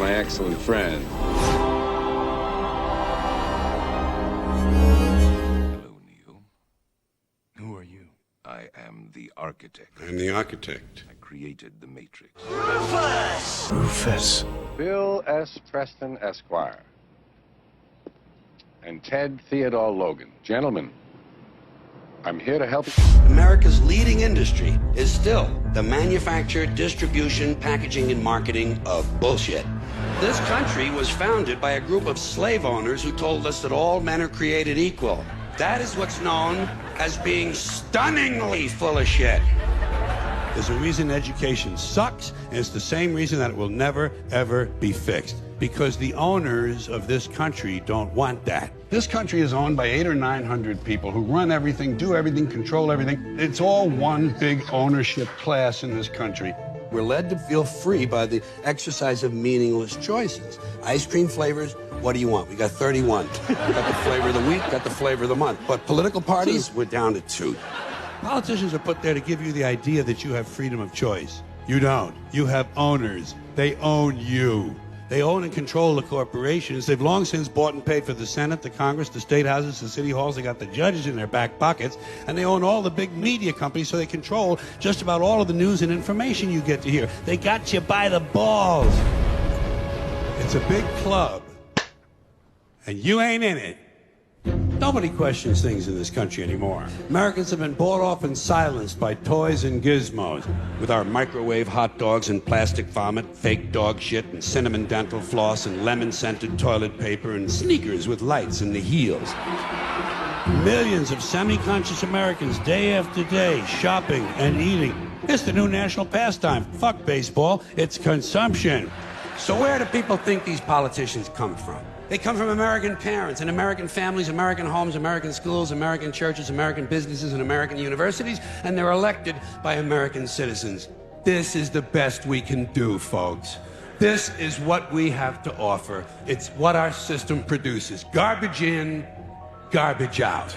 my excellent friend. Hello, Neil. Who are you? I am the architect. I'm the architect. I created the Matrix. Rufus! Rufus. Bill S. Preston, Esquire. And Ted Theodore Logan. Gentlemen, I'm here to help you. America's leading industry is still the manufacture, distribution, packaging, and marketing of bullshit. This country was founded by a group of slave owners who told us that all men are created equal. That is what's known as being stunningly full of shit. There's a reason education sucks, and it's the same reason that it will never, ever be fixed. Because the owners of this country don't want that. This country is owned by 800 or 900 people who run everything, do everything, control everything. It's all one big ownership class in this country. We're led to feel free by the exercise of meaningless choices. Ice cream flavors, what do you want? We got 31. We got the flavor of the week, got the flavor of the month. But political parties, we're down to 2. Politicians are put there to give you the idea that you have freedom of choice. You don't. You have owners. They own you. They own and control the corporations. They've long since bought and paid for the Senate, the Congress, the state houses, the city halls. They got the judges in their back pockets. And they own all the big media companies, so they control just about all of the news and information you get to hear. They got you by the balls. It's a big club. And you ain't in it. Nobody questions things in this country anymore. Americans have been bought off and silenced by toys and gizmos. With our microwave hot dogs and plastic vomit, fake dog shit and cinnamon dental floss and lemon-scented toilet paper and sneakers with lights in the heels. Millions of semi-conscious Americans day after day shopping and eating. It's the new national pastime. Fuck baseball. It's consumption. So where do people think these politicians come from? They come from American parents and American families, American homes, American schools, American churches, American businesses, and American universities, and they're elected by American citizens. This is the best we can do, folks. This is what we have to offer. It's what our system produces. Garbage in, garbage out.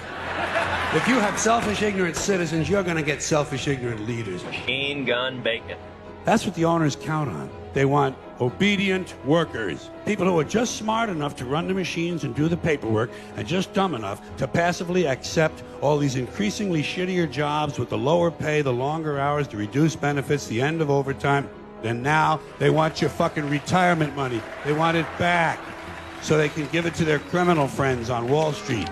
If you have selfish, ignorant citizens, you're going to get selfish, ignorant leaders. Machine gun bacon. That's what the owners count on. They want obedient workers. People who are just smart enough to run the machines and do the paperwork and just dumb enough to passively accept all these increasingly shittier jobs with the lower pay, the longer hours, the reduced benefits, the end of overtime. And now they want your fucking retirement money. They want it back so they can give it to their criminal friends on Wall Street.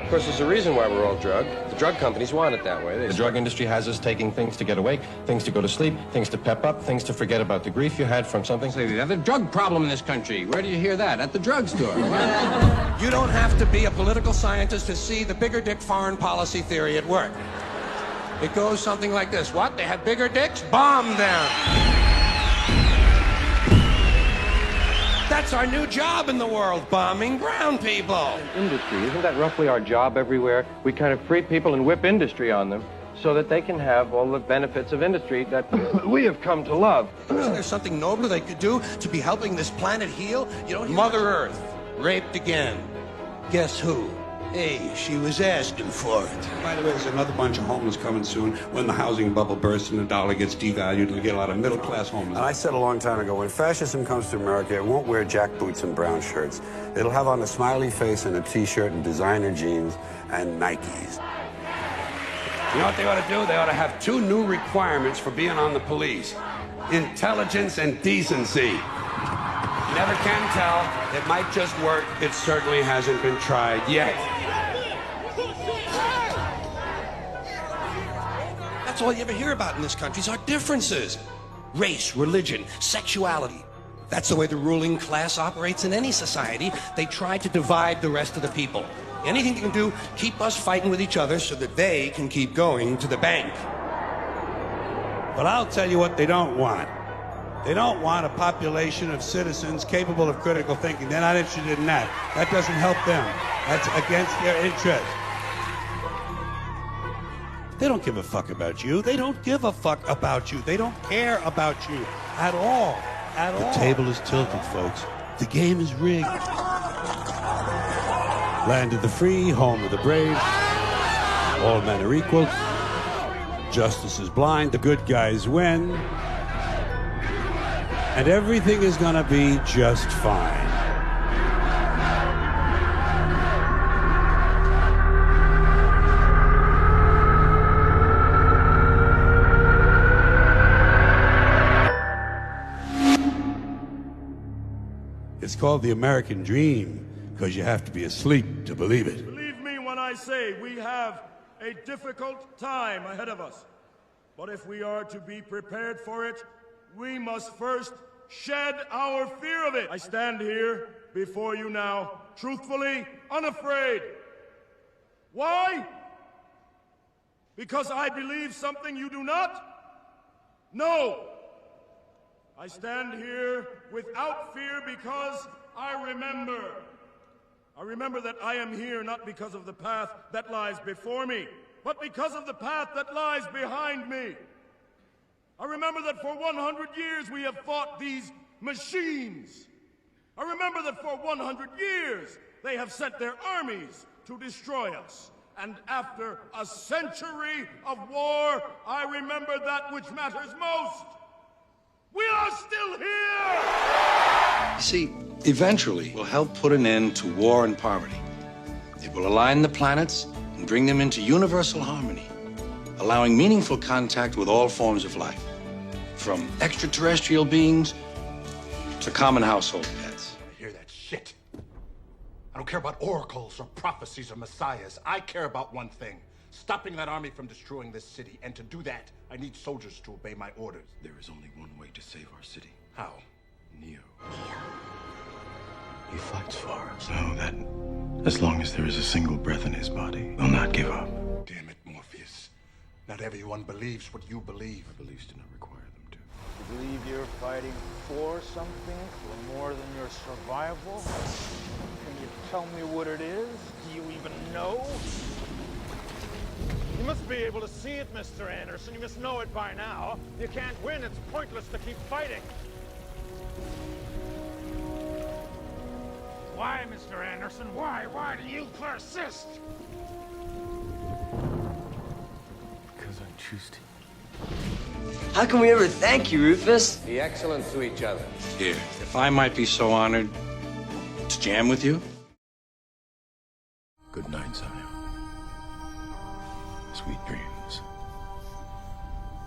Of course, there's a reason why we're all drugged. The drug companies want it that way. The drug industry has us taking things to get awake, things to go to sleep, things to pep up, things to forget about the grief you had from something. There's a drug problem in this country. Where do you hear that? At the drugstore. You don't have to be a political scientist to see the bigger dick foreign policy theory at work. It goes something like this. What? They have bigger dicks? Bomb them! That's our new job in the world, bombing brown people. Industry, isn't that roughly our job everywhere? We kind of free people and whip industry on them so that they can have all the benefits of industry that we have come to love. Isn't there something nobler they could do to be helping this planet heal? You don't Mother Earth, raped again. Guess who? Hey, she was asking for it. By the way, there's another bunch of homeless coming soon. When the housing bubble bursts and the dollar gets devalued, we'll get a lot of middle-class homeless. And I said a long time ago, when fascism comes to America, it won't wear jackboots and brown shirts. It'll have on a smiley face and a T-shirt and designer jeans and Nikes. You know what they ought to do? They ought to have 2 new requirements for being on the police. Intelligence and decency. You never can tell. It might just work. It certainly hasn't been tried yet. That's all you ever hear about in this country is our differences. Race, religion, sexuality. That's the way the ruling class operates in any society. They try to divide the rest of the people. Anything they can do, keep us fighting with each other so that they can keep going to the bank. But I'll tell you what they don't want. They don't want a population of citizens capable of critical thinking. They're not interested in that. That doesn't help them. That's against their interest. They don't give a fuck about you. They don't give a fuck about you. They don't care about you at all. At all. The table is tilted, folks. The game is rigged. Land of the free, home of the brave. All men are equal. Justice is blind. The good guys win. and everything is going to be just fine. It's called the American Dream because you have to be asleep to believe it. Believe me when I say we have a difficult time ahead of us. But if we are to be prepared for it, we must first shed our fear of it. I stand here before you now, truthfully, unafraid. Why? Because I believe something you do not? No. I stand here without fear because I remember. I remember that I am here not because of the path that lies before me, but because of the path that lies behind me. I remember that for 100 years we have fought these machines. I remember that for 100 years they have sent their armies to destroy us. And after a century of war, I remember that which matters most. We are still here! You see, eventually we'll help put an end to war and poverty. It will align the planets and bring them into universal harmony, allowing meaningful contact with all forms of life, from extraterrestrial beings to common household pets. I hear that shit. I don't care about oracles or prophecies or messiahs. I care about one thing. Stopping that army from destroying this city. And to do that, I need soldiers to obey my orders. There is only one way to save our city. How? Neo. He fights for us. Know that as long as there is a single breath in his body, will not give up. Damn it, Morpheus. Not everyone believes what you believe. Our beliefs do not require them to. You believe you're fighting for something, for more than your survival? Can you tell me what it is? Do you even know? You must be able to see it, Mr. Anderson. You must know it by now. You can't win. It's pointless to keep fighting. Why, Mr. Anderson? Why? Why do you persist? Because I choose to. How can we ever thank you, Rufus? Be excellent to each other. Here, if I might be so honored to jam with you. Good night, Zion. Sweet dreams.